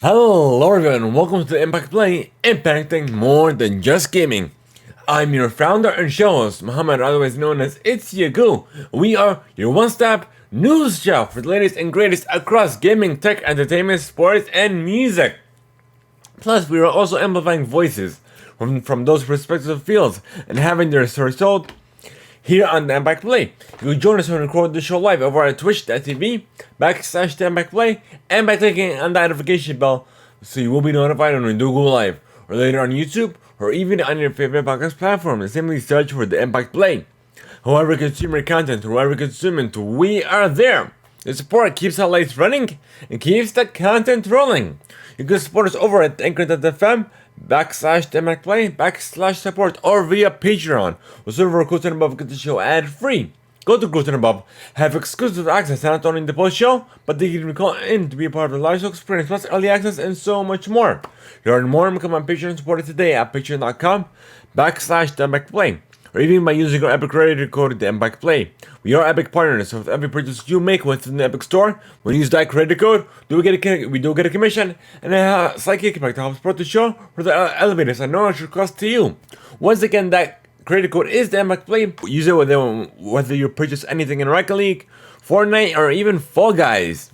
Hello everyone, welcome to the Impact Play, impacting more than just gaming. I'm your founder and show host, Muhammad, otherwise known as It's Yagu. We are your one-stop news shop for the latest and greatest across gaming, tech, entertainment, sports, and music. Plus, we are also amplifying voices from those respective fields and having their stories told here on the Impact Play. You can join us when we record the show live over at twitch.tv/the Impact Play and by clicking on the notification bell so you will be notified when we do go live, or later on YouTube, or even on your favorite podcast platform, and simply search for the Impact Play. However you consume your content, whoever you consume it, we are there. The support keeps our lights running and keeps the content rolling. You can support us over at anchor.fm/theImpactPlay/support or via Patreon. Whichever Group and Above get the show ad free. Go to Group and Above, have exclusive access to not only the post show, but they can call in to be a part of the live show experience, plus early access and so much more. To learn more, become a Patreon and support it today at patreon.com/theImpactPlay. Or even by using our Epic Creator code, the Impact Play. We are Epic partners, so with every purchase you make within the Epic Store, when you use that credit code, we do get a commission and a slight kickback to help support the show for the elevators at no extra cost to you. Once again, that credit code is the Impact Play. Use it whether you purchase anything in Rocket League, Fortnite, or even Fall Guys.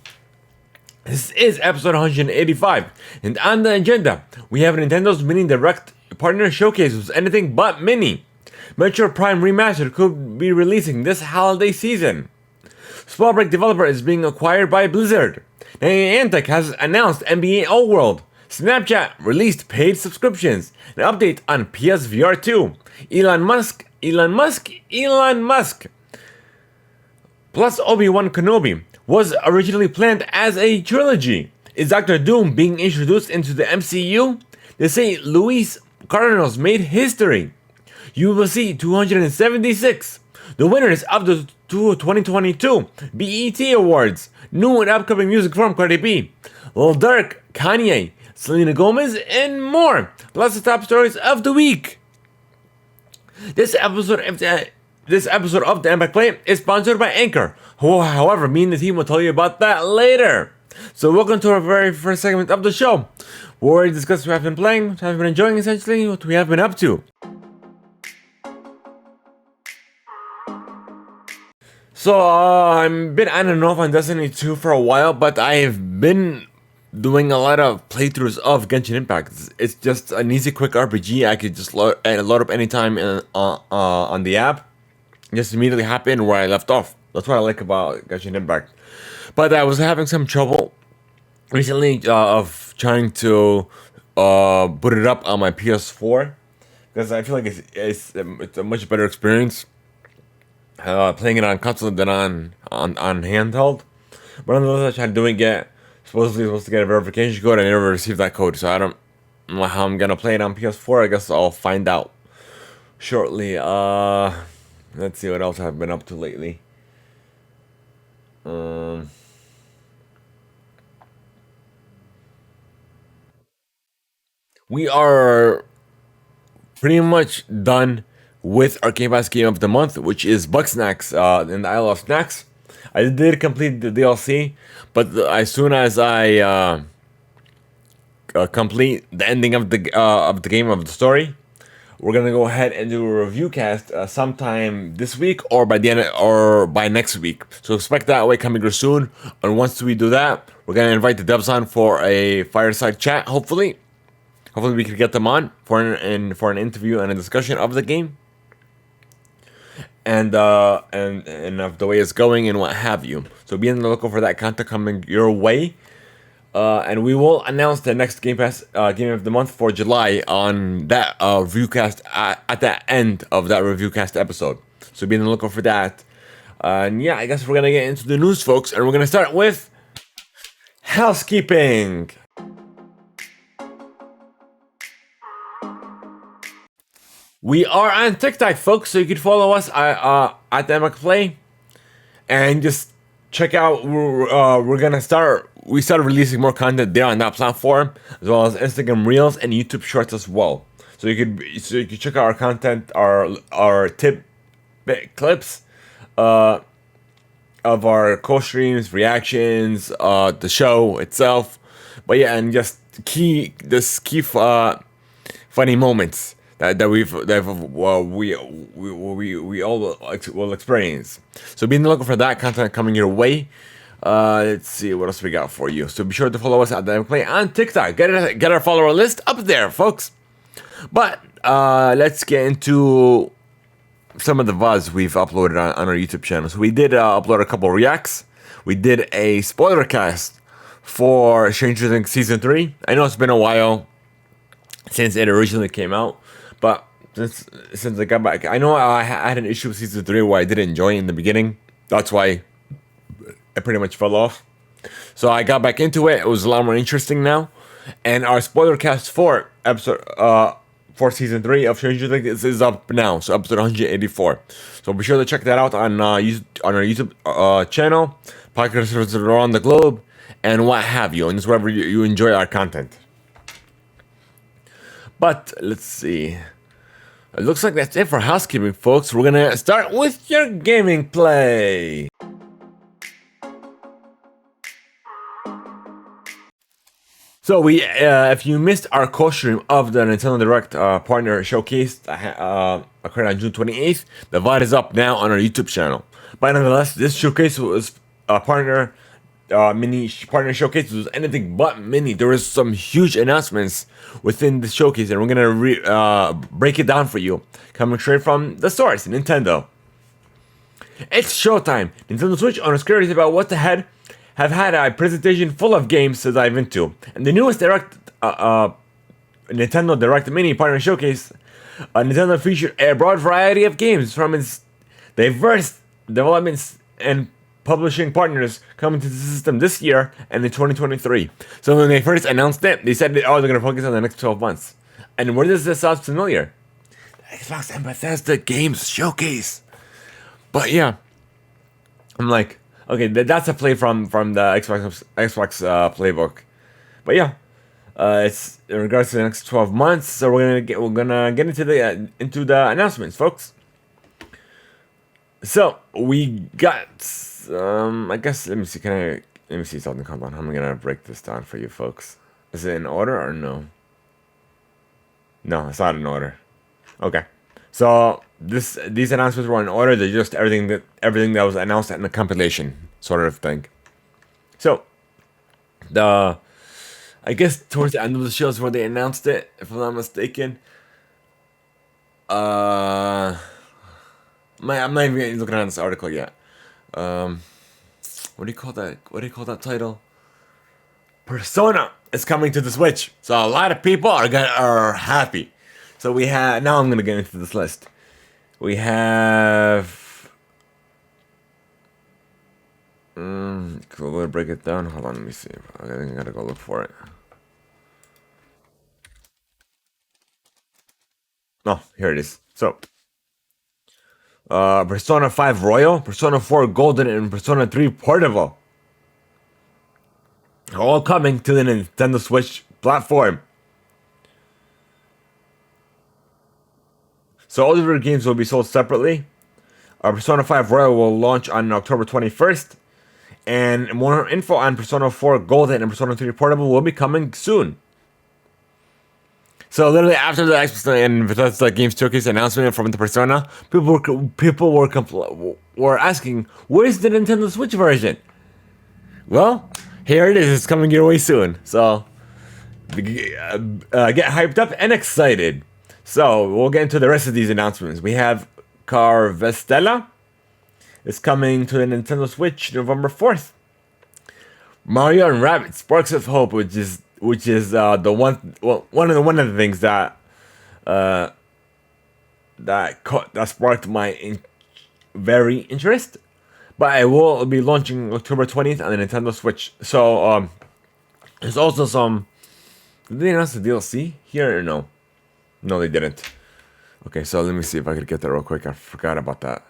This is episode 185, and on the agenda, we have Nintendo's Mini Direct Partner Showcase with anything but Mini. Metroid Prime Remastered could be releasing this holiday season. Spellbreak developer is being acquired by Blizzard. Niantic has announced NBA All World. Snapchat released paid subscriptions. An update on PSVR 2. Elon Musk. Plus Obi-Wan Kenobi was originally planned as a trilogy. Is Doctor Doom being introduced into the MCU? The St. Louis Cardinals made history. UFC 276. The winners of the 2022 BET Awards. New and upcoming music from Cardi B, Lil Durk, Kanye, Selena Gomez, and more. Plus the top stories of the week. This episode of the Impact Play is sponsored by Anchor. However, me and the team will tell you about that later. So welcome to our very first segment of the show, where we discuss what I've been playing, what I've been enjoying, essentially what we have been up to. So, I've been on and off on Destiny 2 for a while, but I've been doing a lot of playthroughs of Genshin Impact. It's just an easy, quick RPG. I could just load up anytime on the app. Just immediately hop in where I left off. That's what I like about Genshin Impact. But I was having some trouble recently of trying to boot it up on my PS4. Because I feel like it's a much better experience. Playing it on console than on handheld. But nonetheless, I tried doing it. Supposedly supposed to get a verification code. I never received that code, so I don't know how I'm gonna play it on PS4. I guess I'll find out shortly. Let's see what else I've been up to lately. We are pretty much done with our Game Pass Game of the Month, which is Bugsnax in the Isle of Snacks. I did complete the DLC, but as soon as I complete the ending of the game of the story, we're gonna go ahead and do a review cast sometime this week or by next week. So expect that way coming soon. And once we do that, we're gonna invite the devs on for a fireside chat. Hopefully we can get them on for an interview and a discussion of the game. And of the way it's going and what have you. So be on the lookout for that content coming your way. And we will announce the next Game Pass Game of the Month for July on that reviewcast at the end of that reviewcast episode. So be on the lookout for that. And yeah, I guess we're gonna get into the news, folks, and we're gonna start with housekeeping. We are on TikTok, folks, so you can follow us at the Impact Play and just check out. We started releasing more content there on that platform, as well as Instagram Reels and YouTube Shorts as well. So you could check out our content, our tip clips of our co-streams, reactions, the show itself. But yeah, and just funny moments we all will experience. So be on the lookout for that content coming your way. Let's see what else we got for you. So be sure to follow us at THEIMPACTPLAY on TikTok. Get our follower list up there, folks. But let's get into some of the VODs we've uploaded on our YouTube channel. So we did upload a couple reacts. We did a spoiler cast for Stranger Things Season 3. I know it's been a while since it originally came out, but since I got back, I know I had an issue with Season 3 where I didn't enjoy it in the beginning. That's why I pretty much fell off. So I got back into it. It was a lot more interesting now. And our spoiler cast for Season 3 of Stranger Things is up now. So episode 184. So be sure to check that out on our YouTube channel, podcasts around the globe, and what have you. And just wherever you enjoy our content. But let's see. It looks like that's it for housekeeping, folks. We're gonna start with your gaming play. So if you missed our co-stream of the Nintendo Direct partner showcase occurred on June 28th, the VOD is up now on our YouTube channel. But nonetheless, this showcase was a mini partner showcase was anything but mini. There was some huge announcements within the showcase, and we're gonna break it down for you, coming straight from the source, Nintendo. It's showtime. Nintendo Switch owners curious about what the head have had a presentation full of games to dive into, and the newest Nintendo Direct Mini Partner Showcase, Nintendo featured a broad variety of games from its diverse developments and publishing partners coming to the system this year and in 2023. So when they first announced it, they said, they're going to focus on the next 12 months. And where does this sound familiar? Xbox and Bethesda Games Showcase. But yeah, I'm like, okay, that's a play from the Xbox playbook. But yeah, it's in regards to the next 12 months. So we're gonna get into the announcements, folks. So we got I guess let me see something. Hold on, I'm gonna break this down for you, folks. Is it in order or no? No, it's not in order. Okay. So these announcements were in order. They're just everything that was announced in the compilation sort of thing. So I guess towards the end of the show is where they announced it, if I'm not mistaken. I'm not even looking at this article yet. What do you call that? What do you call that title? Persona is coming to the Switch, so a lot of people are happy. So we have now. I'm gonna get into this list. We have. We're gonna break it down. Hold on, let me see. I think I gotta go look for it. Oh, here it is. So, Persona 5 Royal, Persona 4 Golden, and Persona 3 Portable. All coming to the Nintendo Switch platform. So all of your games will be sold separately. Persona 5 Royal will launch on October 21st. And more info on Persona 4 Golden and Persona 3 Portable will be coming soon. So literally after the Xbox and Bethesda Games Showcase announcement from the Persona, people were asking, where's the Nintendo Switch version? Well, here it is. It's coming your way soon. So get hyped up and excited. So we'll get into the rest of these announcements. We have Carvestella is coming to the Nintendo Switch November 4th. Mario and Rabbids Sparks of Hope, which is the one of the things that sparked my very interest. But it will be launching October 20th on the Nintendo Switch. So there's also some. Did they announce the DLC here or no? No, they didn't. Okay, so let me see if I could get that real quick. I forgot about that.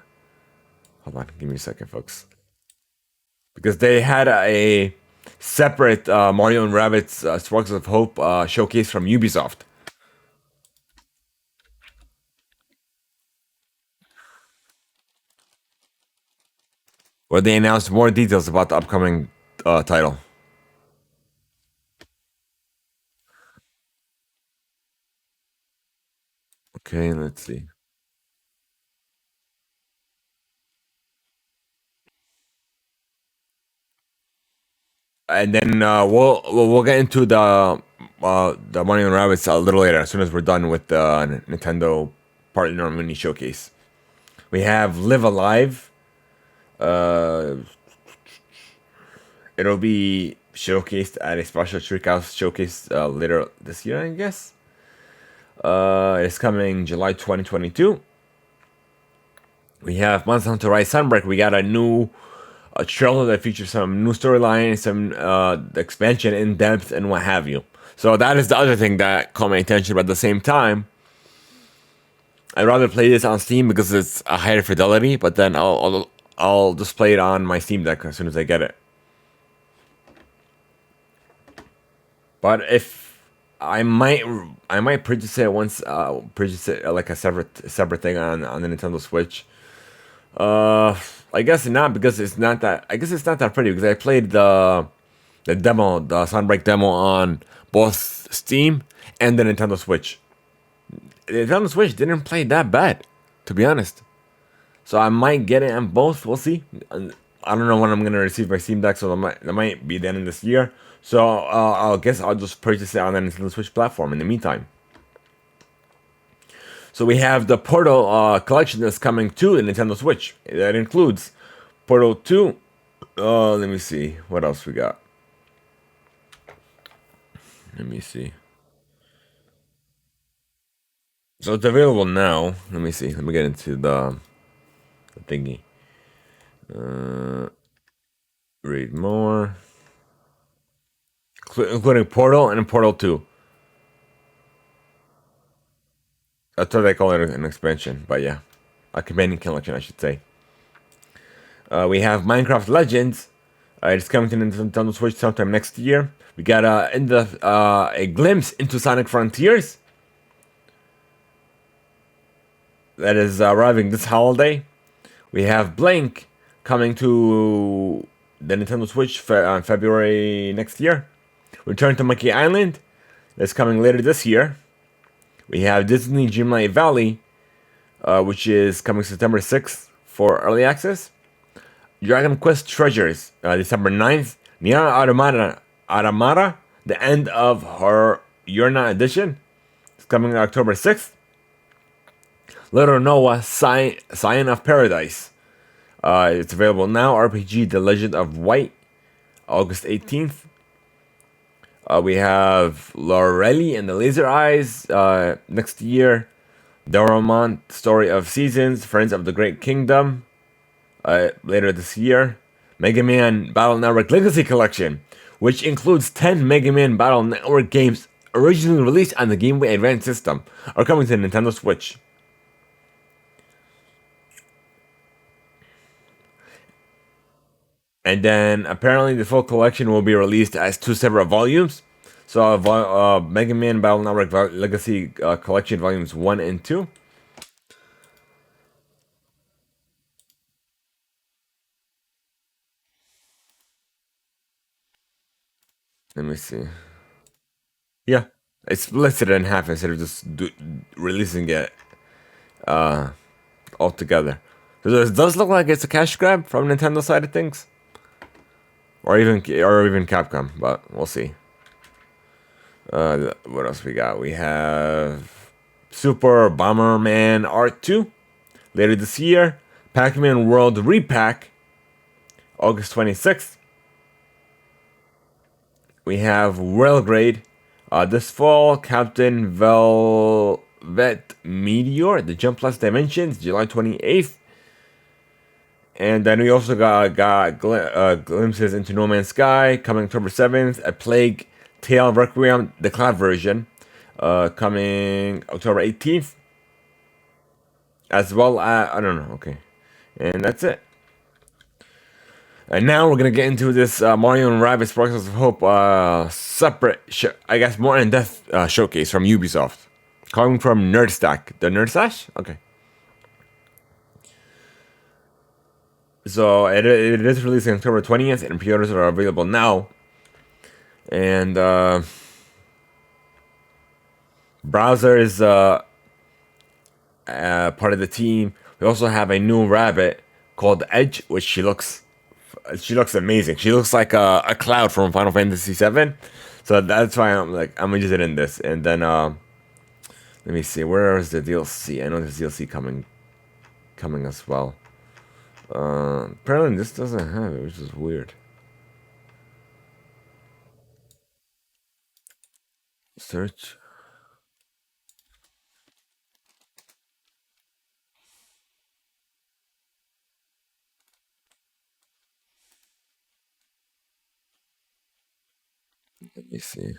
Hold on, give me a second, folks. Because they had a separate Mario and Rabbids Sparks of Hope showcase from Ubisoft. Where they announced more details about the upcoming title. Okay, let's see. And then we'll get into the Mario and Rabbits a little later, as soon as we're done with the Nintendo Partner Mini Showcase. We have Live Alive. Uh, it'll be showcased at a special Treehouse showcase later this year, I guess. It's coming July 2022. We have Monster Hunter Rise Sunbreak. We got a new trailer that features some new storyline, some expansion in depth, and what have you. So that is the other thing that caught my attention. But at the same time, I'd rather play this on Steam because it's a higher fidelity. But then I'll just play it on my Steam Deck as soon as I get it. But if I might purchase it once, purchase it like a separate thing on the Nintendo Switch. I guess not, because it's not that. I guess it's not that pretty, because I played the demo, the Sunbreak demo, on both Steam and the Nintendo Switch. The Nintendo Switch didn't play that bad, to be honest. So I might get it on both. We'll see. I don't know when I'm gonna receive my Steam Deck, so that might be the end of this year. So I guess I'll just purchase it on the Nintendo Switch platform in the meantime. So we have the Portal collection that's coming to the Nintendo Switch. That includes Portal 2. Let me see. What else we got? Let me see. So it's available now. Let me see. Let me get into the thingy. Read more. Including Portal and Portal 2. That's what they call it, an expansion. But yeah. A companion collection, I should say. We have Minecraft Legends. It's coming to Nintendo Switch sometime next year. We got a glimpse into Sonic Frontiers. That is arriving this holiday. We have Blink coming to the Nintendo Switch on February next year. Return to Monkey Island. That's coming later this year. We have Disney Dreamlight Valley, which is coming September 6th for early access. Dragon Quest Treasures, December 9th. Nier Automata, the end of her Yurna edition. It's coming October 6th. Little Noah, Scion of Paradise. It's available now. RPG The Legend of White, August 18th. We have Lorelli and the Laser Eyes next year. Doraemon, Story of Seasons, Friends of the Great Kingdom, later this year. Mega Man Battle Network Legacy Collection, which includes 10 Mega Man Battle Network games originally released on the Game Boy Advance system, are coming to the Nintendo Switch. And then apparently the full collection will be released as 2 separate volumes. So Mega Man Battle Network Legacy Collection Volumes 1 and 2. Let me see. Yeah, it's split it in half instead of just releasing it all together. So this does look like it's a cash grab from Nintendo side of things, or even Capcom, but we'll see. What else we got? We have Super Bomberman Art 2 later this year. Pac-Man World Repack, August 26th. We have Railgrade this fall. Captain Velvet Meteor, The Jump Plus Dimensions, July 28th. And then we also got glimpses into No Man's Sky coming October 7th. A Plague Tale Requiem, the cloud version, coming October 18th. As well as, I don't know, okay. And that's it. And now we're gonna get into this Mario and Rabbids Sparkles of Hope separate, I guess, more in-depth showcase from Ubisoft, coming from Nerdstack. The Nerdstash? Okay. So it is releasing October 20th, and pre-orders are available now. And browser is part of the team. We also have a new rabbit called Edge, which she looks amazing. She looks like a cloud from Final Fantasy VII. So that's why I'm like I'm interested in this. And then let me see, where is the DLC? I know there's DLC coming as well. Apparently this doesn't have it, which is weird. Search. Let me see.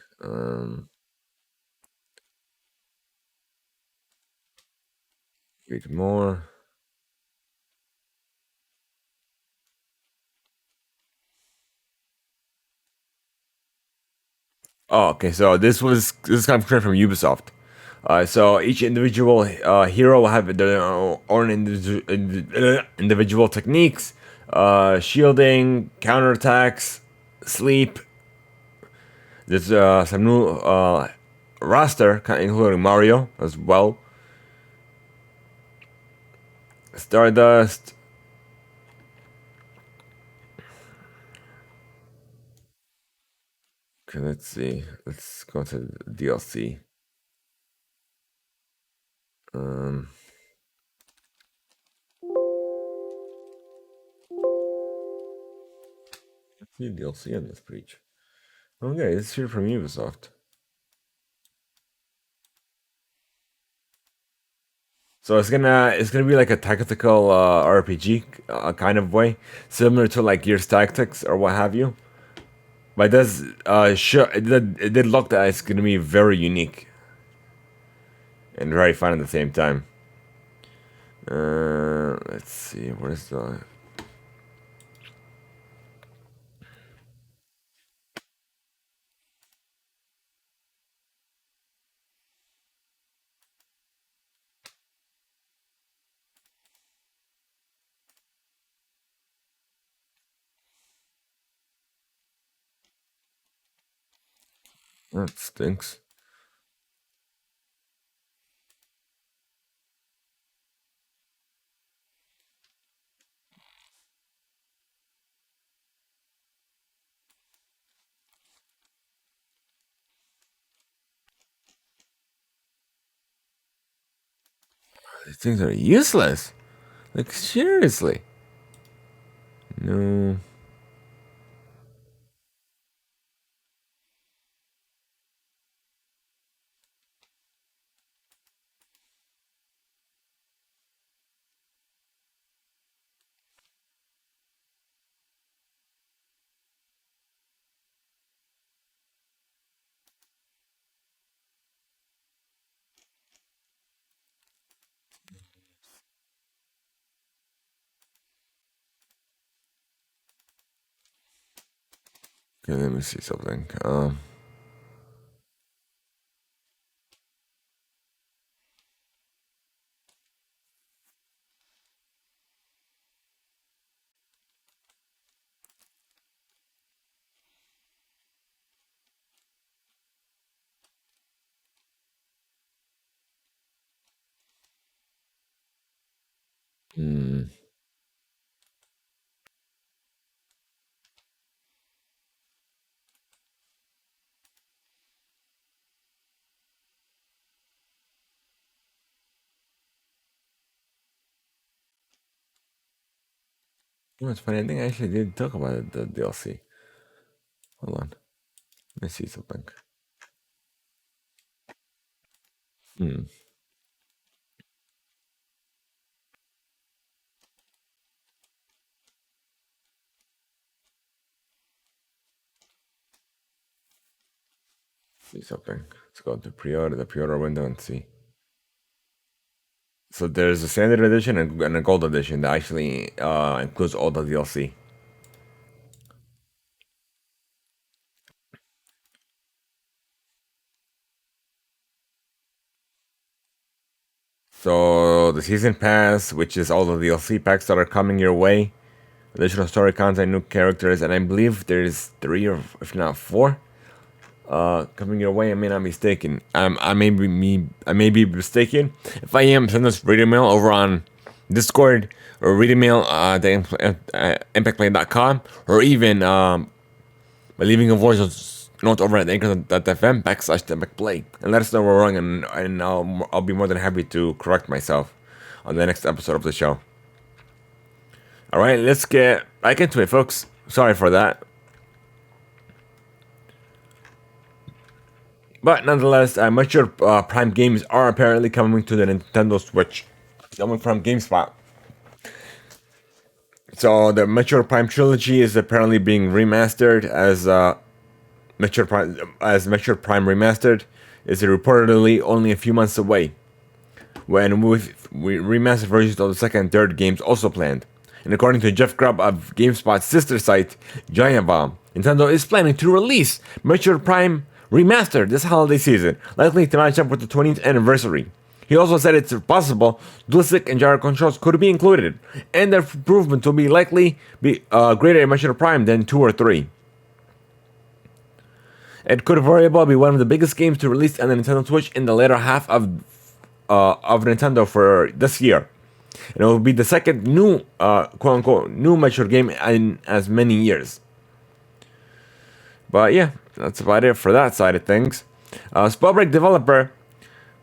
Read more. Oh, okay. So this is kind of from Ubisoft. So each individual hero will have their own individual techniques, shielding, counterattacks, sleep. There's some new roster, including Mario as well. Stardust. Okay, let's see. Let's go to the DLC. Um, let's see DLC on this page. Okay, it's here from Ubisoft. So it's gonna be like a tactical RPG kind of way, similar to like Gears Tactics or what have you. But it does sure it did look that it's gonna be very unique and very fun at the same time. Let's see, where's the that stinks. These things are useless. Like seriously. No. Okay, let me see something. Hmm. You know, it's funny. I think I actually did talk about it, the DLC. Hold on. Let me see something. Hmm. See something. Let's go to the pre-order window and see. So there's a standard edition and a gold edition that actually includes all the DLC. So the season pass, which is all the DLC packs that are coming your way, additional story content, new characters, and I believe there's 3 or if not 4 coming your way. I may not be mistaken. I may be mistaken. If I am, send us radio mail over on Discord or radio mail impactplay.com, or even by leaving a voice note over at anchor.fm/THEIMPACTPLAY, and let us know we're wrong, and I'll be more than happy to correct myself on the next episode of the show. All right, let's get back into it, folks. Sorry for that. But nonetheless, mature Prime games are apparently coming to the Nintendo Switch, coming from GameSpot. So the Metroid Prime trilogy is apparently being remastered as Metroid Prime Remastered is reportedly only a few months away, when with remastered versions of the second and third games also planned. And according to Jeff Grubb of GameSpot's sister site, Giant Bomb, Nintendo is planning to release Metroid Prime Remastered this holiday season, likely to match up with the 20th anniversary. He also said it's possible DualSense and gyro controls could be included, and their improvement will be likely be greater in Metroid Prime than 2 or 3. It could very well be one of the biggest games to release on the Nintendo Switch in the later half of Nintendo for this year. And it will be the second new, quote-unquote, new Metroid game in as many years. But yeah, that's about it for that side of things. Spellbreak developer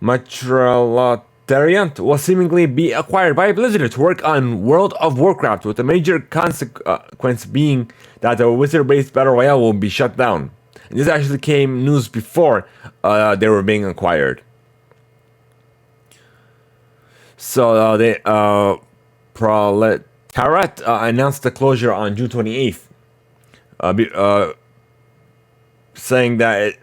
Matralateriant will seemingly be acquired by Blizzard to work on World of Warcraft, with a major consequence being that the Wizard-based Battle Royale will be shut down. And this actually came news before they were being acquired. So Proletariat announced the closure on June 28th, saying that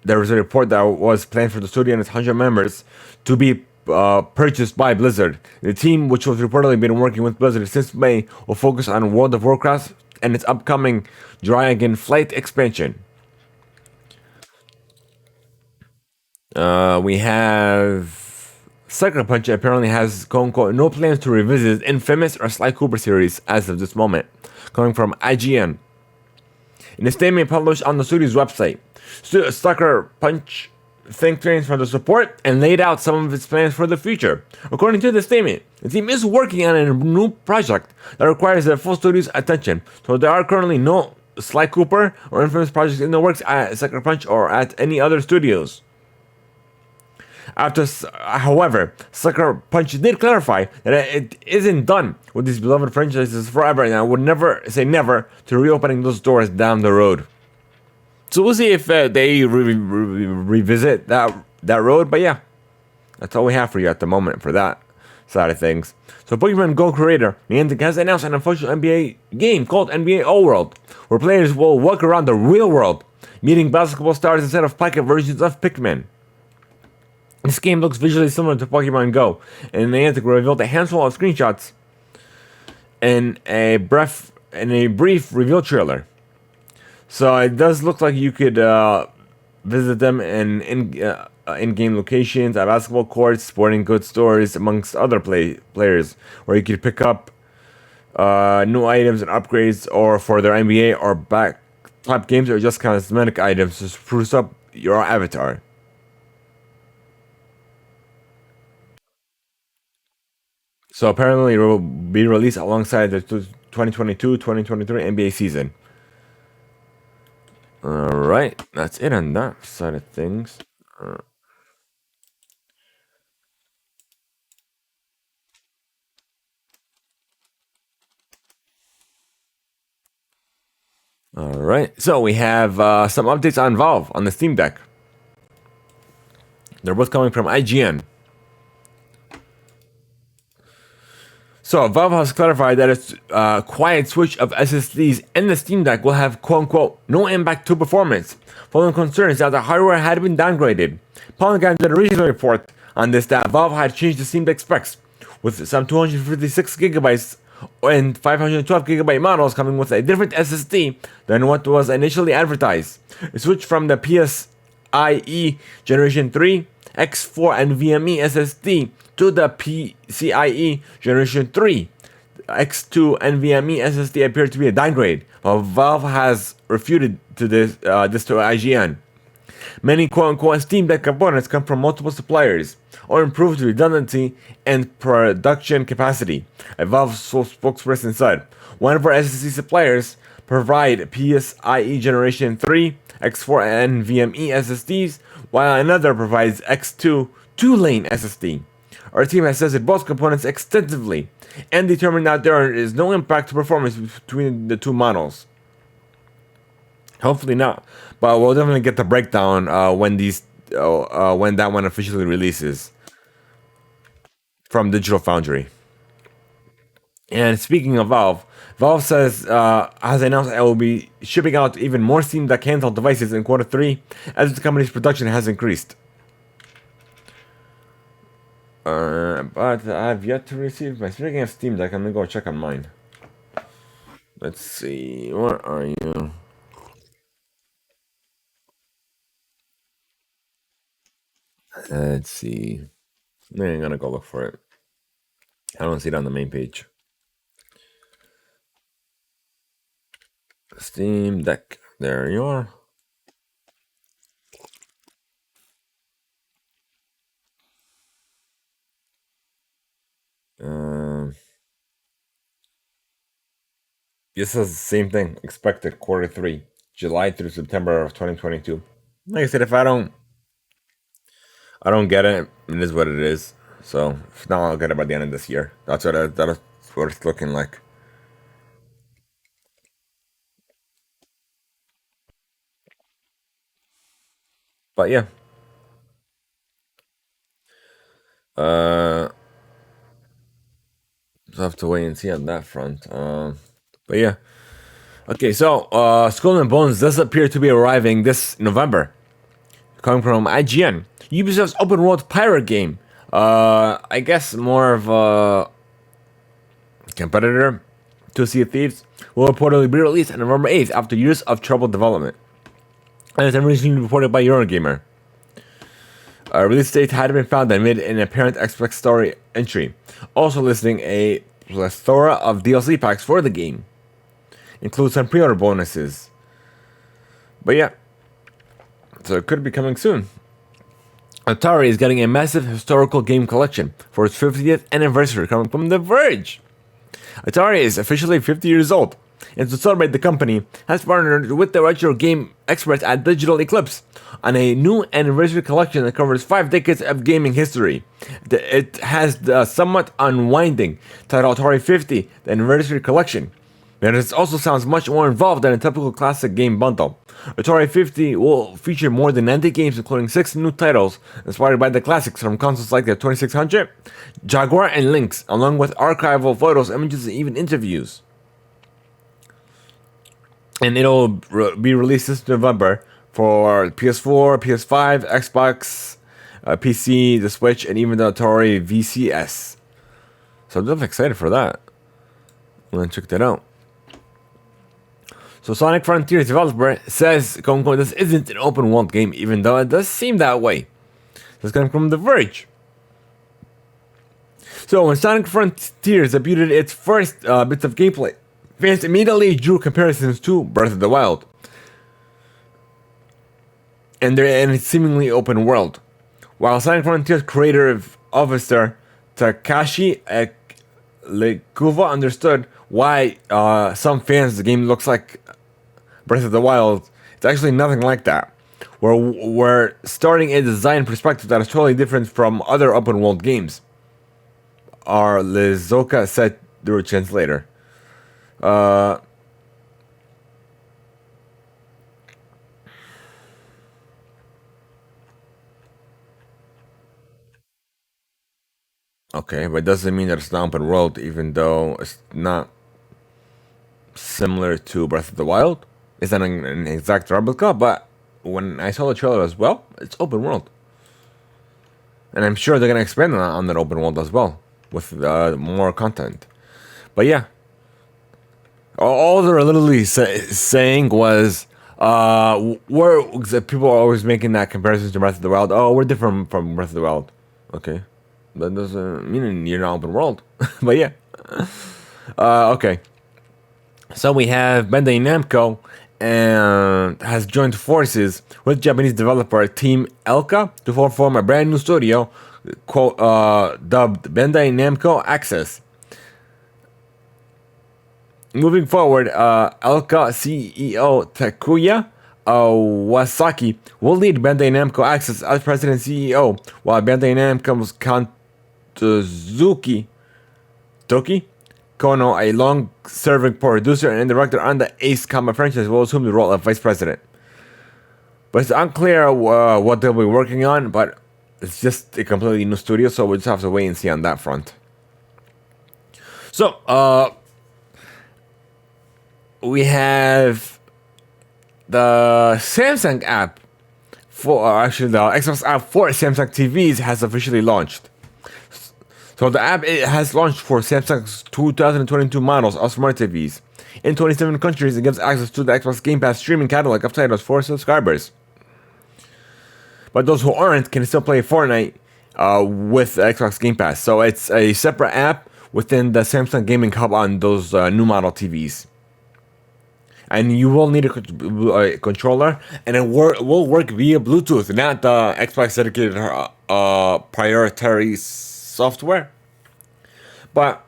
there was a report that was planned for the studio and its 100 members to be purchased by Blizzard. The team, which was reportedly been working with Blizzard since May, will focus on World of Warcraft and its upcoming Dragonflight expansion. We have Sucker Punch apparently has quote-unquote no plans to revisit Infamous or Sly Cooper series as of this moment, coming from IGN. In a statement published on the studio's website, Sucker Punch thanked fans for the support and laid out some of its plans for the future. According to the statement, the team is working on a new project that requires the full studio's attention, so there are currently no Sly Cooper or Infamous projects in the works at Sucker Punch or at any other studios. However, Sucker Punch did clarify that it isn't done with these beloved franchises forever, and I would never say never to reopening those doors down the road. So we'll see if they revisit that road, but yeah, that's all we have for you at the moment for that side of things. So Pokemon Go creator Niantic has announced an official NBA game called NBA All World, where players will walk around the real world, meeting basketball stars instead of pocket versions of Pikmin. This game looks visually similar to Pokemon Go, and Niantic revealed a handful of screenshots and a brief reveal trailer. So it does look like you could visit them in-game locations, at basketball courts, sporting goods stores, amongst other players, where you could pick up new items and upgrades, or for their NBA or top games, or just cosmetic items to spruce up your avatar. So apparently it will be released alongside the 2022-2023 NBA season. Alright, that's it on that side of things. Alright, so we have some updates on Valve on the Steam Deck. They're both coming from IGN. So Valve has clarified that its quiet switch of SSDs in the Steam Deck will have quote-unquote no impact to performance, following concerns that the hardware had been downgraded. Polygon did a recent report on this that Valve had changed the Steam Deck specs, with some 256GB and 512GB models coming with a different SSD than what was initially advertised. It switched from the PCIe Generation 3, X4 and NVMe SSD to the PCIe Generation 3 X2 NVMe SSD appear to be a downgrade, while Valve has refuted this to IGN. Many quote-unquote Steam Deck components come from multiple suppliers, or improved redundancy and production capacity. A Valve spokesperson said, one of our SSD suppliers provide PCIe Generation 3, X4 NVMe SSDs, while another provides X2 two-lane SSD. Our team has tested both components extensively and determined that there is no impact to performance between the two models. Hopefully not, but we'll definitely get the breakdown when that one officially releases from Digital Foundry. And speaking of Valve, Valve says has announced it will be shipping out even more Steam Deck handheld devices in Q3 as the company's production has increased. But I've yet to receive my. Speaking of Steam Deck, I'm gonna go check on mine. Let's see, where are you? Let's see. I'm gonna go look for it. I don't see it on the main page. Steam Deck. There you are. This is the same thing. Expected Q3, July through September of 2022. Like I said, if I don't get it, it is what it is. So if not, I'll get it by the end of this year. That's what it's looking like. But yeah. So I have to wait and see on that front. But yeah. Okay, so Skull and Bones does appear to be arriving this November. Coming from IGN. Ubisoft's open world pirate game. I guess more of a competitor to Sea of Thieves will reportedly be released on November 8th after years of troubled development. And it's originally reported by Eurogamer. A release date had been found amid an apparent Xbox story entry, also listing a plethora of DLC packs for the game. Includes some pre-order bonuses. But yeah, so it could be coming soon. Atari is getting a massive historical game collection for its 50th anniversary coming from The Verge. Atari is officially 50 years old, and to celebrate, the company has partnered with the retro game experts at Digital Eclipse on a new anniversary collection that covers 5 decades of gaming history. It has the somewhat unwinding title Atari 50, the anniversary collection, and it also sounds much more involved than a typical classic game bundle. Atari 50 will feature more than 90 games, including 6 new titles inspired by the classics from consoles like the 2600, Jaguar, and Lynx, along with archival photos, images, and even interviews. And it'll be released this November for PS4, PS5, Xbox, PC, the Switch, and even the Atari VCS. So I'm definitely excited for that. I'm gonna check that out. So Sonic Frontiers developer says, this isn't an open world game, even though it does seem that way. This coming from The Verge. So when Sonic Frontiers debuted its first bits of gameplay, fans immediately drew comparisons to Breath of the Wild. And they're in a seemingly open world. While Sonic Frontiers creative officer Takashi Lekuva understood why some fans the game looks like Breath of the Wild, it's actually nothing like that. We're starting a design perspective that is totally different from other open world games. Our Lizoka said through a translator. Okay, but it doesn't mean that it's not open world, even though it's not similar to Breath of the Wild. It's not an exact replica, but when I saw the trailer as well, it's open world. And I'm sure they're going to expand on that open world as well, with more content. But yeah, all they're literally saying was, people are always making that comparison to Breath of the Wild. Oh, we're different from Breath of the Wild. Okay. That doesn't mean you're not open world. But yeah. Okay. So we have Bandai Namco and has joined forces with Japanese developer Team Elka to form a brand new studio dubbed Bandai Namco Access. Moving forward, Elka CEO Takuya Wasaki will lead Bandai Namco Access as president and CEO, while Bandai Namco's Kantozuki Toki Kono, a long-serving producer and director on the Ace Combat franchise, will assume the role of vice president. But it's unclear what they'll be working on, but it's just a completely new studio, so we'll just have to wait and see on that front. So, we have the Samsung app actually the Xbox app for Samsung TVs has officially launched. So the app has launched for Samsung's 2022 models of smart TVs. In 27 countries, it gives access to the Xbox Game Pass streaming catalog of titles for subscribers. But those who aren't can still play Fortnite with the Xbox Game Pass. So it's a separate app within the Samsung Gaming Hub on those new model TVs. And you will need a controller, and it will work via Bluetooth, not the Xbox dedicated proprietary software. But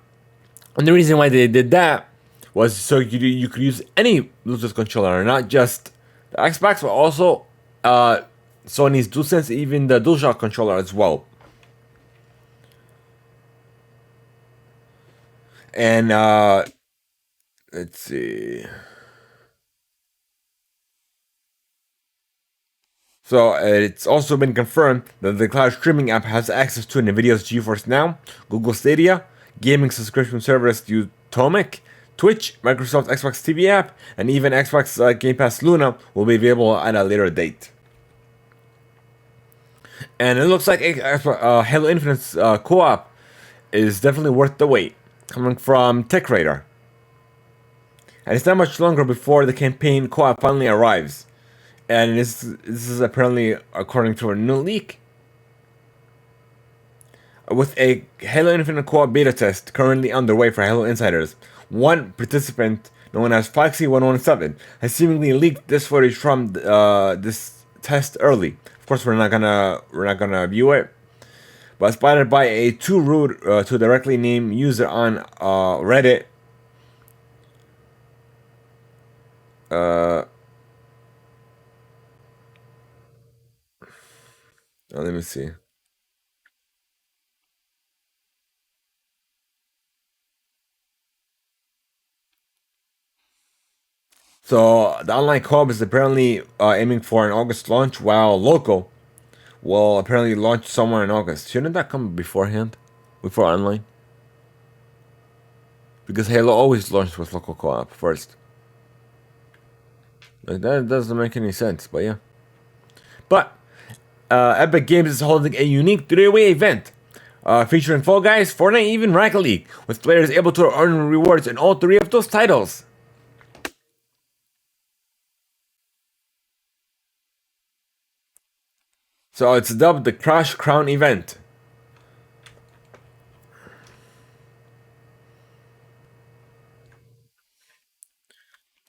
the reason why they did that was so you could use any Bluetooth controller, not just the Xbox, but also Sony's DualSense, even the DualShock controller as well. And let's see. So it's also been confirmed that the cloud streaming app has access to NVIDIA's GeForce Now, Google Stadia, gaming subscription service Utomic, Twitch, Microsoft Xbox TV app, and even Xbox Game Pass Luna will be available at a later date. And it looks like Halo Infinite's co-op is definitely worth the wait, coming from TechRadar. And it's not much longer before the campaign co-op finally arrives. And this is apparently according to a new leak. With a Halo Infinite co-op beta test currently underway for Halo Insiders, one participant, known as Foxy117, has seemingly leaked this footage from this test early. Of course, we're not gonna view it, but spotted by a too rude to directly named user on Reddit. Let me see. So the online co-op is apparently aiming for an August launch, while local will apparently launch somewhere in August. Shouldn't that come beforehand, before online? Because Halo always launched with local co-op first. Like, that doesn't make any sense, but yeah. But Epic Games is holding a unique three-way event featuring Fall Guys, Fortnite, even Rocket League, with players able to earn rewards in all three of those titles. So it's dubbed the Crash Crown event.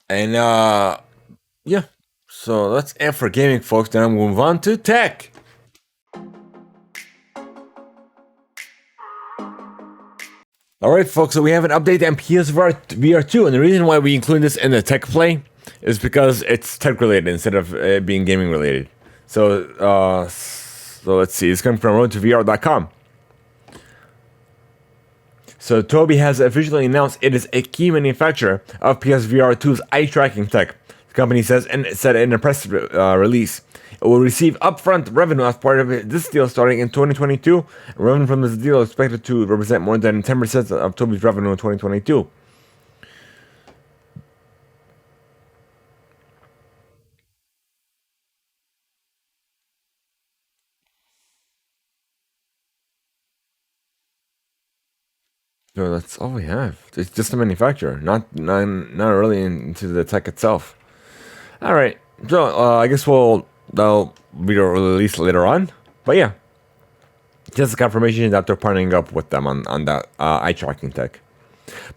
And yeah. So that's it for gaming, folks. Then I'm move on to tech. Alright, folks, so we have an update on PSVR VR2, and the reason why we include this in the tech play is because it's tech related instead of being gaming related. So let's see, it's coming from roadtovr.com. So Tobii has officially announced it is a key manufacturer of PSVR 2's eye tracking tech. The company said in a press release, it will receive upfront revenue as part of this deal starting in 2022. Revenue from this deal is expected to represent more than 10% of Tobii's revenue in 2022. So that's all we have. It's just a manufacturer, not really into the tech itself. All right, so I guess they'll be released later on. But yeah, just a confirmation that they're partnering up with them on that eye tracking tech.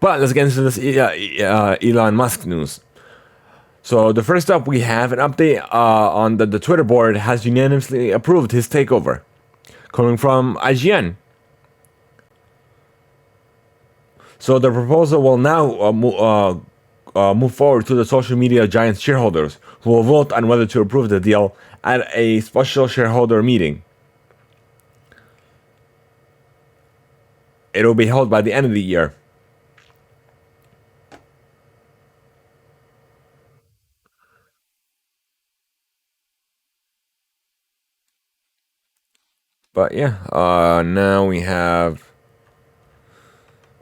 But let's get into this Elon Musk news. So the first up, we have an update on the Twitter board has unanimously approved his takeover, coming from IGN. So the proposal will now move forward to the social media giant's shareholders, who will vote on whether to approve the deal at a special shareholder meeting. It will be held by the end of the year. But yeah, now we have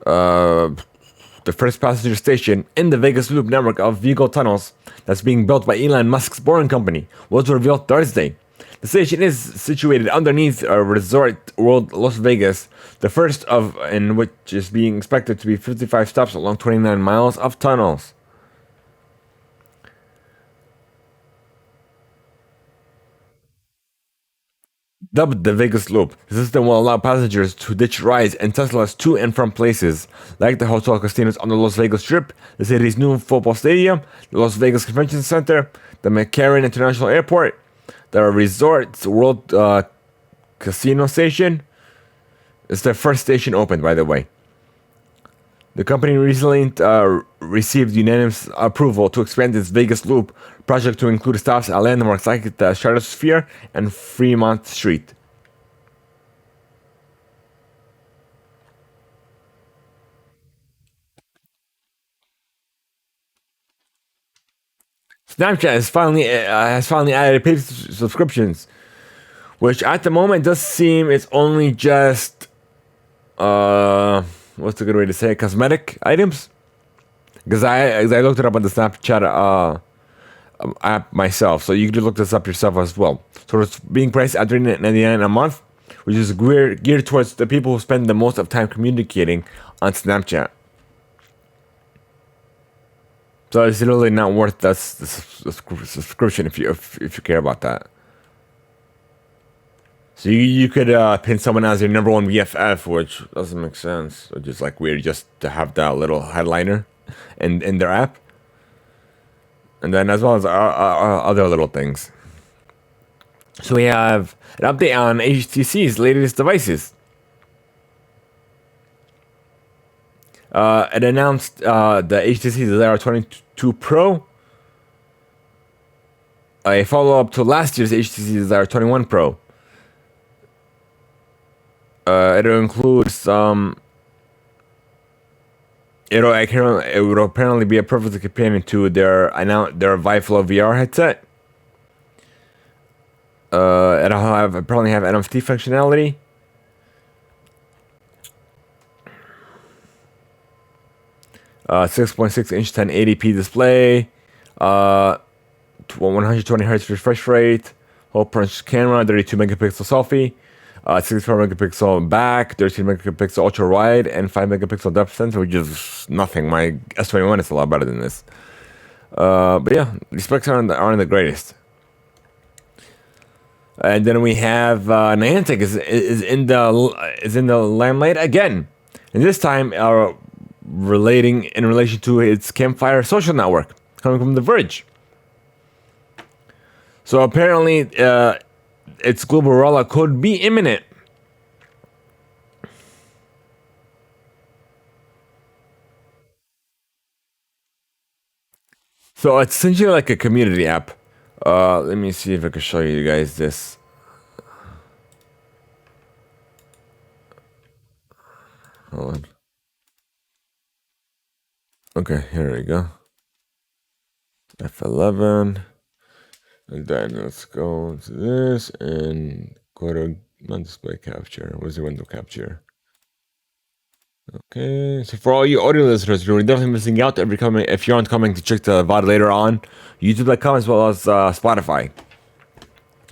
the first passenger station in the Vegas Loop network of vehicle tunnels that's being built by Elon Musk's Boring Company was revealed Thursday. The station is situated underneath Resort World Las Vegas, the first of in which is being expected to be 55 stops along 29 miles of tunnels. Dubbed the Vegas Loop, the system will allow passengers to ditch rides and Teslas to and from places like the hotel casinos on the Las Vegas Strip, the city's new football stadium, the Las Vegas Convention Center, the McCarran International Airport, the Resorts World Casino Station. It's their first station opened, by the way. The company recently received unanimous approval to expand its Vegas Loop project to include stops at landmarks like the Stratosphere and Fremont Street. Snapchat has finally added paid subscriptions, which at the moment does seem it's only just what's a good way to say it? Cosmetic items. Because I looked it up on the Snapchat app myself, so you can look this up yourself as well. So it's being priced at $3.99 a month, which is geared towards the people who spend the most of time communicating on Snapchat. So it's really not worth the subscription if you care about that. So you could pin someone as your number one BFF, which doesn't make sense. Which is like weird just to have that little headliner in their app. And then as well as other little things. So we have an update on HTC's latest devices. It announced the HTC Desire 22 Pro, a follow-up to last year's HTC Desire 21 Pro. It includes it would apparently be a perfect companion to their Vive Flow VR headset. It'll apparently have NFT functionality. Uh, 6.6-inch 1080p display, 120 Hz refresh rate, whole punch camera, 32 megapixel selfie, 64 megapixel back, 13 megapixel ultra wide, and 5 megapixel depth sensor, which is nothing. My S21 is a lot better than this. But yeah, the specs aren't the greatest. And then we have Niantic is in the limelight again, and this time in relation to its Campfire social network coming from The Verge. So apparently, its global rollout could be imminent. So it's essentially like a community app. Let me see if I can show you guys this. Hold on. Okay, here we go. F11. And then let's go into this and go to non-display capture. Where's the window capture? Okay, so for all you audio listeners, you're definitely missing out if you aren't coming to check the VOD later on, YouTube.com as well as Spotify.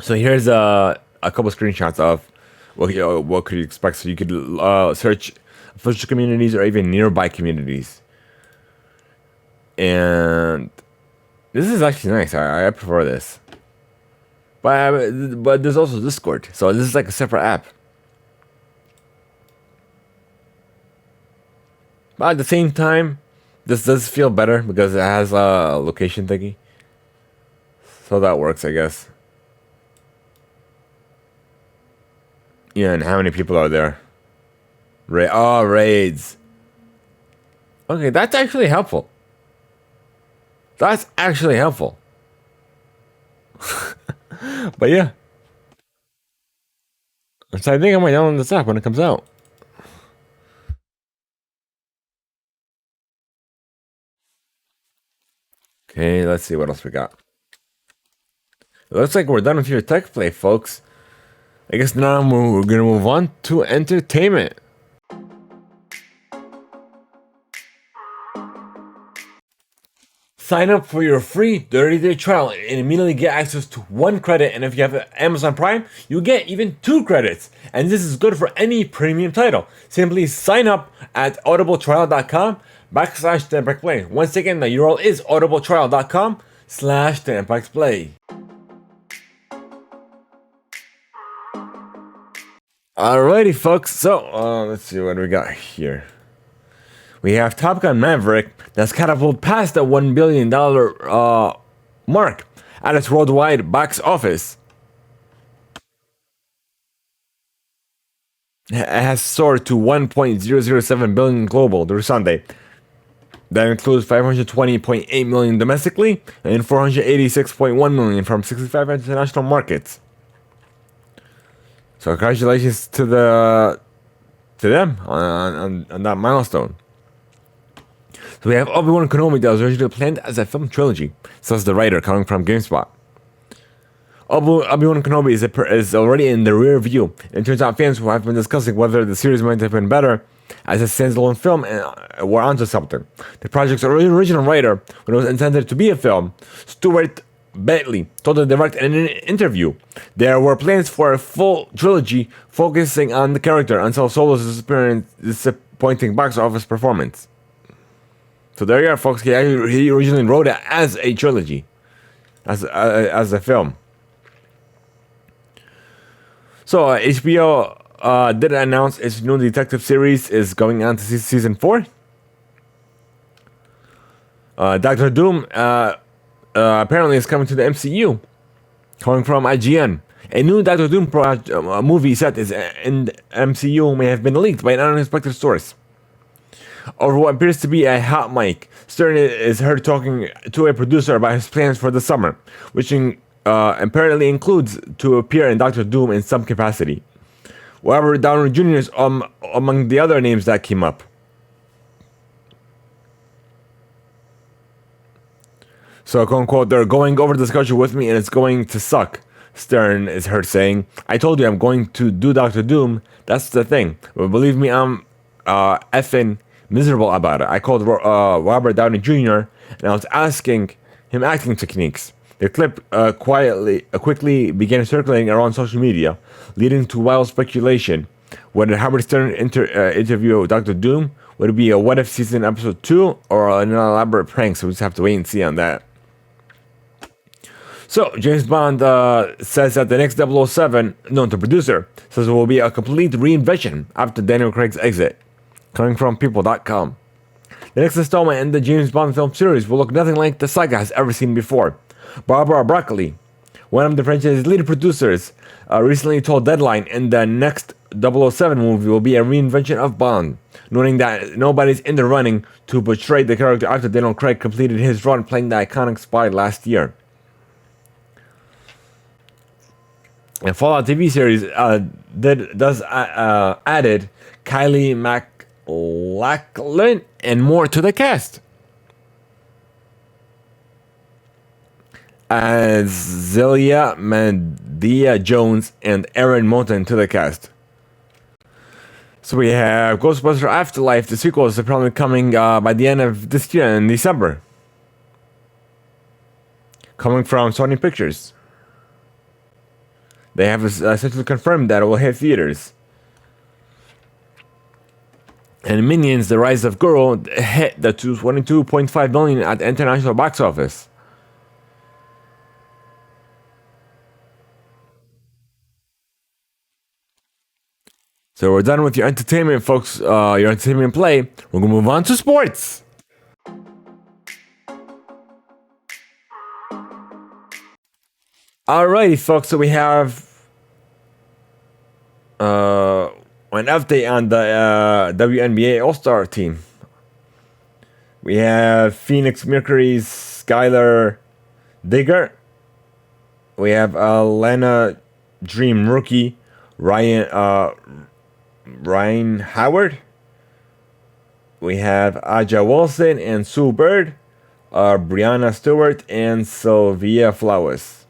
So here's a couple screenshots of what could you expect. So you could search official communities or even nearby communities. And this is actually nice. I prefer this. But there's also Discord. So this is like a separate app. But at the same time, this does feel better because it has a location thingy. So that works, I guess. Yeah, and how many people are there? Raids. Okay, that's actually helpful. That's actually helpful. But yeah. So I think I might download this app when it comes out. Okay, let's see what else we got. It looks like we're done with your tech play, folks. I guess now we're gonna move on to entertainment. Sign up for your free 30-day trial and immediately get access to 1 credit, and if you have Amazon Prime, you get even 2 credits. And this is good for any premium title. Simply sign up at audibletrial.com/TheImpactPlay. Once again, the URL is audibletrial.com/TheImpactPlay. Alrighty, folks. So, let's see what we got here. We have Top Gun Maverick that's catapulted past the $1 billion mark at its worldwide box office. It has soared to 1.007 billion global through Sunday. That includes 520.8 million domestically and 486.1 million from 65 international markets. So congratulations to them on that milestone. So we have Obi-Wan Kenobi that was originally planned as a film trilogy, says the writer coming from GameSpot. Obi-Wan Kenobi is already in the rear view. It turns out fans who have been discussing whether the series might have been better as a standalone film were onto something. The project's original writer, when it was intended to be a film, Stuart Bentley, told the director in an interview there were plans for a full trilogy focusing on the character until Solo's disappointing box office performance. So there you are, folks. He originally wrote it as a trilogy, as a film. So HBO did announce its new detective series is going on to season 4. Doctor Doom apparently is coming to the MCU, coming from IGN. A new Doctor Doom movie set is in the MCU may have been leaked by an unexpected source. Over what appears to be a hot mic, Stern is heard talking to a producer about his plans for the summer, which apparently includes to appear in Doctor Doom in some capacity. Robert Downey Jr. is among the other names that came up. So, quote unquote, they're going over the schedule with me and it's going to suck, Stern is heard saying. I told you I'm going to do Doctor Doom, that's the thing. But believe me, I'm effing miserable about it. I called Robert Downey Jr. and I was asking him acting techniques. The clip quickly began circulating around social media, leading to wild speculation. Whether Howard Stern interview Doctor Doom would it be a What If season episode 2 or an elaborate prank, so we just have to wait and see on that. So, James Bond says that the next 007, the producer, says it will be a complete reinvention after Daniel Craig's exit. Coming from People.com. The next installment in the James Bond film series will look nothing like the saga has ever seen before. Barbara Broccoli, one of the franchise's lead producers, recently told Deadline in the next 007 movie will be a reinvention of Bond, noting that nobody's in the running to portray the character after Daniel Craig completed his run playing the iconic spy last year. The Fallout TV series added Kylie MacLachlan and more to the cast. As Zelia Medea Jones and Aaron Moulton to the cast. So we have Ghostbusters Afterlife, the sequel is apparently coming by the end of this year in December. Coming from Sony Pictures. They have essentially confirmed that it will hit theaters. And Minions: The Rise of Gru hit the 22.5 million at the international box office. So we're done with your entertainment, folks. Your entertainment play. We're gonna move on to sports. Alrighty, folks. So we have an update on the WNBA All-Star team. We have Phoenix Mercury's Skylar Digger. We have Atlanta Dream rookie Ryan Howard. We have Aja Wilson and Sue Bird, Brianna Stewart, and Sylvia Flowers.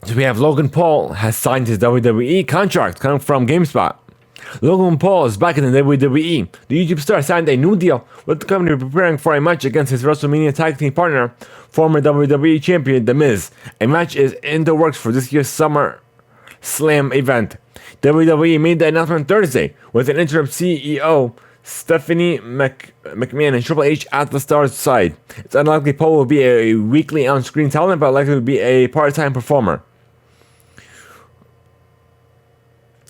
So we have Logan Paul has signed his WWE contract coming from GameSpot. Logan Paul is back in the WWE. The YouTube star signed a new deal with the company preparing for a match against his WrestleMania tag team partner, former WWE champion The Miz. A match is in the works for this year's Summer Slam event. WWE made the announcement Thursday with an interim CEO, Stephanie McMahon, and Triple H at the star's side. It's unlikely Paul will be a weekly on-screen talent, but likely to be a part-time performer.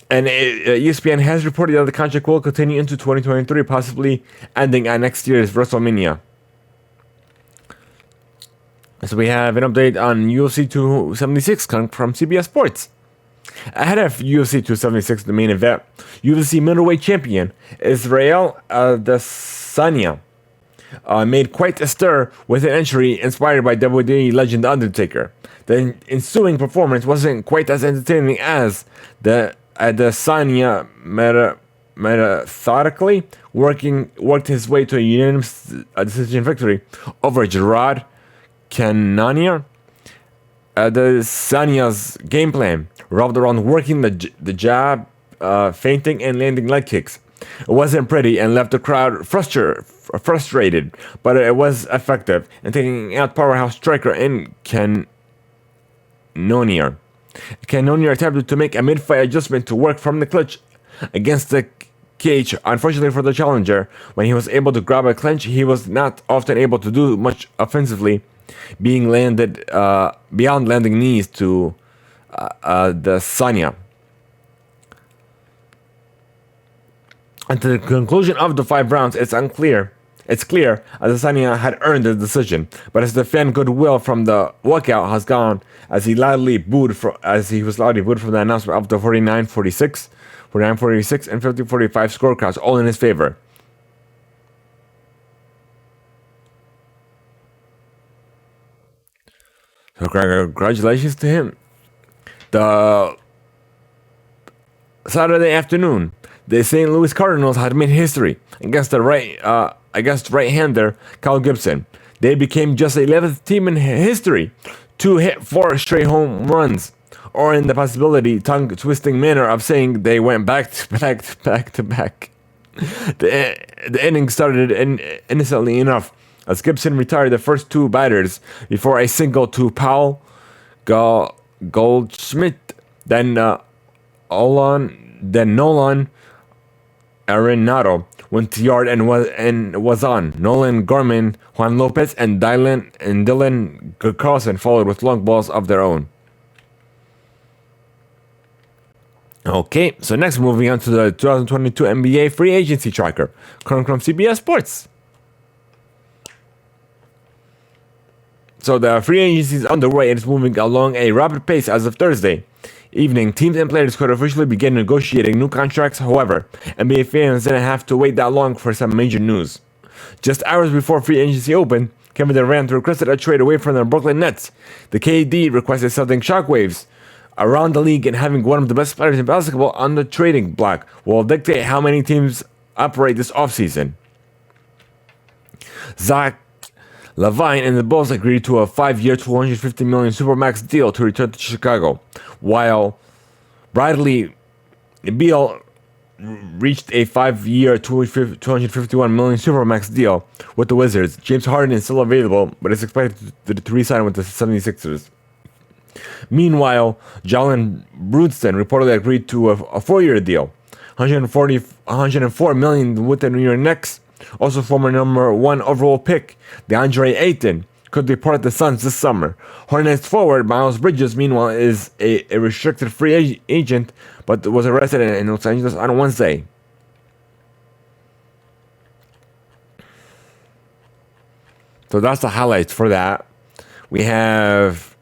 And ESPN has reported that the contract will continue into 2023, possibly ending at next year's WrestleMania. So we have an update on UFC 276 coming from CBS Sports. Ahead of UFC 276, the main event, UFC middleweight champion Israel Adesanya made quite a stir with an entry inspired by WWE legend The Undertaker. The ensuing performance wasn't quite as entertaining as the Adesanya methodically worked his way to a unanimous decision victory over Gerard Cannonier. Adesanya's game plan revolved around working the jab, feinting, and landing leg kicks. It wasn't pretty and left the crowd frustrated, but it was effective in taking out powerhouse striker in Cannonier. Cannonier attempted to make a mid-fight adjustment to work from the clutch against the cage. Unfortunately for the challenger, when he was able to grab a clinch, he was not often able to do much offensively, beyond landing knees to the Sanya. Until the conclusion of the 5 rounds, it's clear Adesanya had earned the decision, but as the fan goodwill from the walkout has gone, as he was loudly booed from the announcement of the 49-46, 49-46, and 50-45 scorecards, all in his favor. So congratulations to him. The Saturday afternoon, the St. Louis Cardinals had made history against right-hander Kyle Gibson. They became just the 11th team in history to hit 4 straight home runs, or in the tongue-twisting manner of saying they went back to back. The inning started innocently enough, as Gibson retired the first 2 batters before a single to Paul Goldschmidt, then Nolan Arenado went to yard and was on. Nolan Gorman, Juan Lopez, and Dylan Carlson followed with long balls of their own. Okay, so next moving on to the 2022 NBA free agency tracker coming from CBS Sports. So the free agency is underway and is moving along a rapid pace as of Thursday evening. Teams and players could officially begin negotiating new contracts. However, NBA fans didn't have to wait that long for some major news. Just hours before free agency opened, Kevin Durant requested a trade away from the Brooklyn Nets. The KD requested something shockwaves around the league, and having one of the best players in basketball on the trading block will dictate how many teams operate this offseason. Zach LaVine and the Bulls agreed to a 5-year, $250 million Supermax deal to return to Chicago, while Bradley Beal reached a 5-year, $251 million Supermax deal with the Wizards. James Harden is still available, but is expected to re-sign with the 76ers. Meanwhile, Jalen Brunson reportedly agreed to a 4-year deal, $104 million with the New York Knicks. Also, former number 1 overall pick DeAndre Ayton could depart the Suns this summer. Hornets forward Miles Bridges, meanwhile, is a restricted free agent, but was arrested in Los Angeles on Wednesday. So that's the highlights for that. We have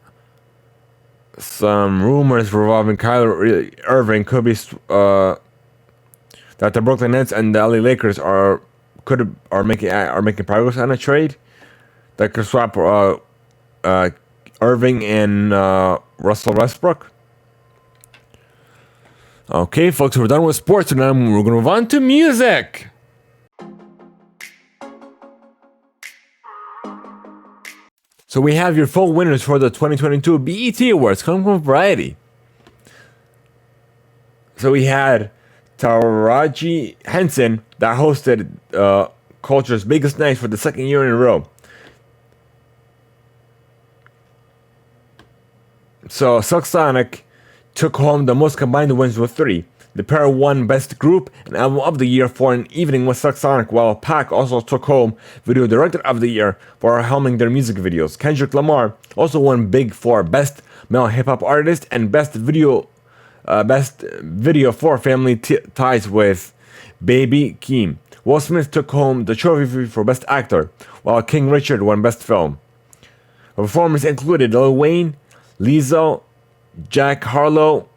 some rumors revolving Kyrie Irving could be that the Brooklyn Nets and the LA Lakers are making progress on a trade that could swap Irving and Russell Westbrook. Okay, folks, we're done with sports, and now we're going to move on to music. So we have your full winners for the 2022 BET Awards coming from Variety. So we had Taraji Henson that hosted Culture's Biggest Night for the second year in a row. So Silk Sonic took home the most combined wins with 3. The pair won Best Group and Album of the Year for an evening with Silk Sonic, while Pac also took home Video Director of the Year for helming their music videos. Kendrick Lamar also won Big for Best Male Hip Hop Artist and Best Video for Family Ties with Baby Keem. Will Smith took home the trophy for Best Actor, while King Richard won Best Film. The performers included Lil Wayne, Lizzo, Jack Harlow.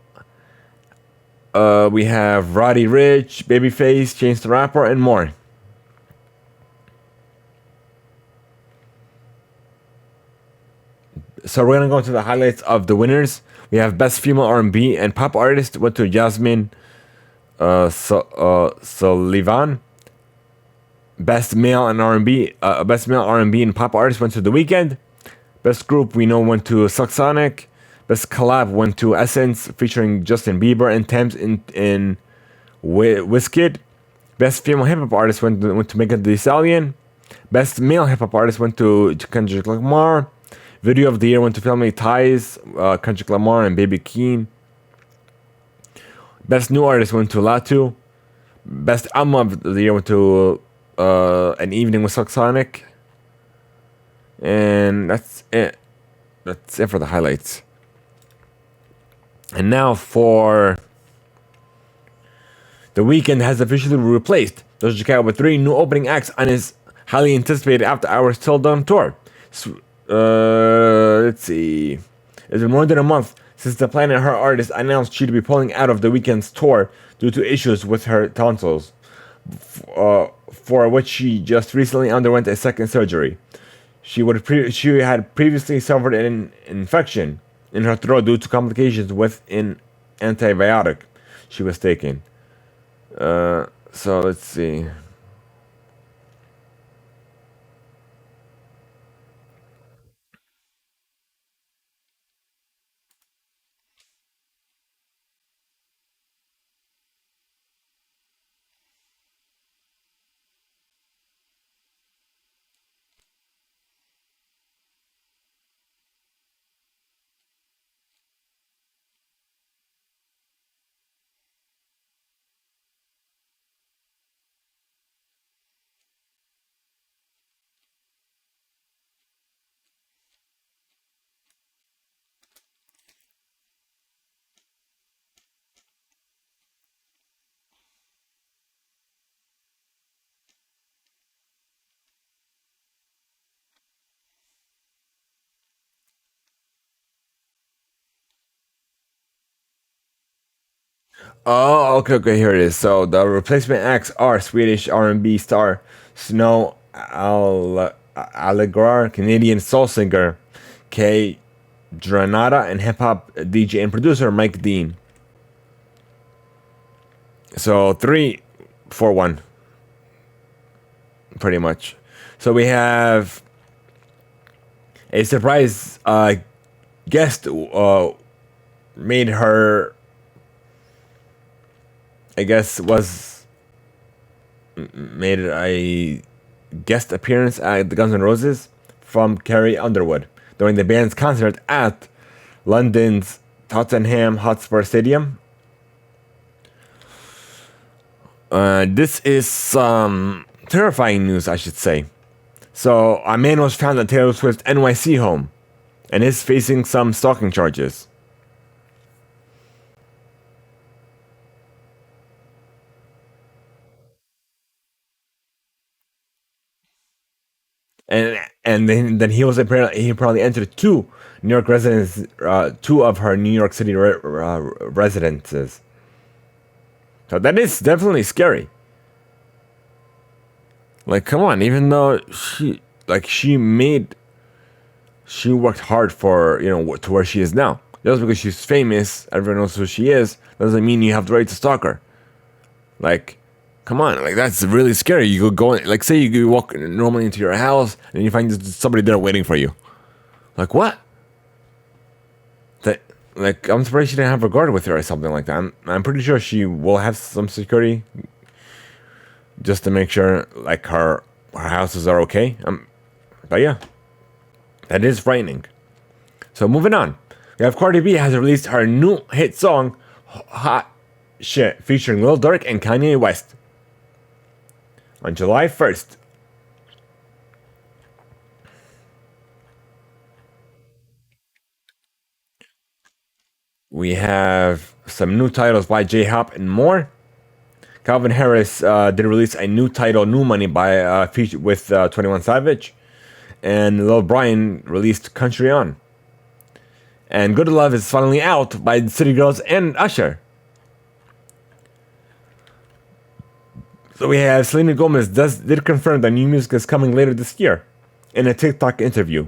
We have Roddy Ricch, Babyface, Chance the Rapper, and more. So we're gonna go into the highlights of the winners. We have Best Female R&B and Pop Artist went to Jasmine Sullivan. Best Male and R&B, Best Male R&B and Pop Artist went to The Weeknd. Best Group we know went to Silk Sonic. Best Collab went to Essence featuring Justin Bieber and Thames in Wizkid. Best Female Hip Hop Artist went to Megan Thee Stallion. Best Male Hip Hop Artist went to Kendrick Lamar. Video of the Year went to Family Ties, Kendrick Lamar and Baby Keem. Best New Artist went to Latu. Best Album of the Year went to An Evening with Silk Sonic. And that's it. That's it for the highlights. And now for The Weeknd has officially replaced Doja Cat with 3 new opening acts on his highly anticipated After Hours Till Dawn tour. Let's see. It's been more than a month since the Planet Her artist announced she'd be pulling out of The Weeknd's tour due to issues with her tonsils, for which she just recently underwent a second surgery. She had previously suffered an infection in her throat due to complications with an antibiotic she was taking. So let's see. Oh, okay, here it is. So the replacement acts are Swedish R&B star Snow Allegrar, Canadian soul singer Kay Dranada, and hip-hop DJ and producer Mike Dean. So 3 for 1, pretty much. So we have a surprise guest made her, I guess, made a guest appearance at the Guns N' Roses from Carrie Underwood during the band's concert at London's Tottenham Hotspur Stadium. This is some terrifying news, I should say. So a man was found at Taylor Swift's NYC home, and is facing some stalking charges. And then he probably entered two New York residents, two of her New York City residences. So that is definitely scary. Like, come on, even though she worked hard for, to where she is now. Just because she's famous, everyone knows who she is, doesn't mean you have the right to stalk her. Like, come on, like that's really scary. You could go, like, say you walk normally into your house and you find somebody there waiting for you. Like, what? That, like, I'm surprised she didn't have a guard with her or something like that. I'm pretty sure she will have some security, just to make sure, like, her houses are okay. But yeah, that is frightening. So moving on, we have Cardi B has released her new hit song, Hot Shit, featuring Lil Durk and Kanye West on July 1st. We have some new titles by J-Hop and more. Calvin Harris did release a new title, New Money, by with 21 Savage. And Lil Brian released Country On. And Good Love is finally out by City Girls and Usher. So we have Selena Gomez did confirm that new music is coming later this year in a TikTok interview.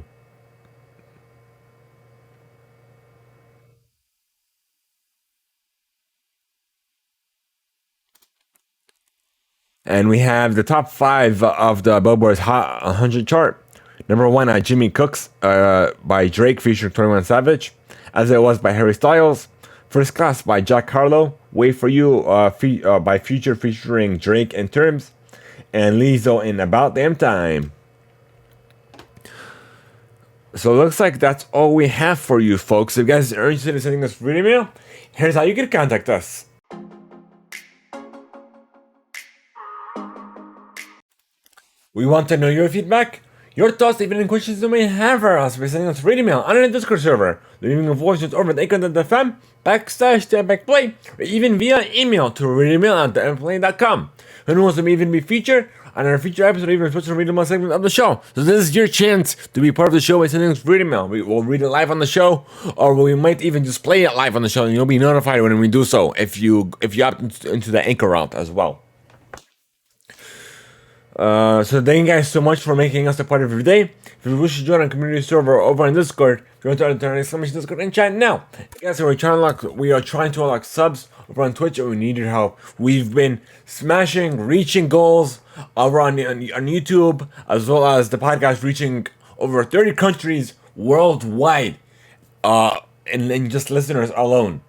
And we have the top 5 of the Billboard's Hot 100 chart. Number 1, Jimmy Cooks by Drake featuring 21 Savage. As It Was by Harry Styles. First Class by Jack Harlow. Wait For You by Future featuring Drake and Terms. And Lizzo in About Damn Time. So it looks like that's all we have for you folks. If you guys are interested in sending us free email, here's how you can contact us. We want to know your feedback, your thoughts, even any questions you may have for us by sending us free email on our Discord server, leaving a voice note over at anchor.fm/THEIMPACTPLAY, or even via email to reademail@theemployee.com. Who knows, may even be featured on our future episode, even a special read email segment of the show. So this is your chance to be part of the show by sending us free email. We will read it live on the show, or we might even just play it live on the show, and you'll be notified when we do so if you opt into the Anchor route as well. So thank you guys so much for making us a part of your day. If you wish to join our community server over on Discord, go to our exclamation Discord and chat now. Guys, we are trying to unlock subs over on Twitch, and we need your help. We've been reaching goals over on YouTube, as well as the podcast reaching over 30 countries worldwide, and just listeners alone.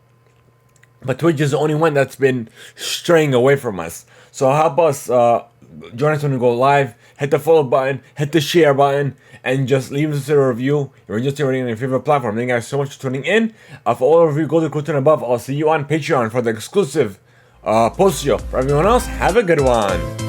But Twitch is the only one that's been straying away from us. So help us. Join us when we go live. Hit the follow button, hit the share button, and just leave us a review. You're just already on your favorite platform. Thank you guys so much for tuning in. For all of you, go to Clinton above. I'll see you on Patreon for the exclusive post show. For everyone else, have a good one.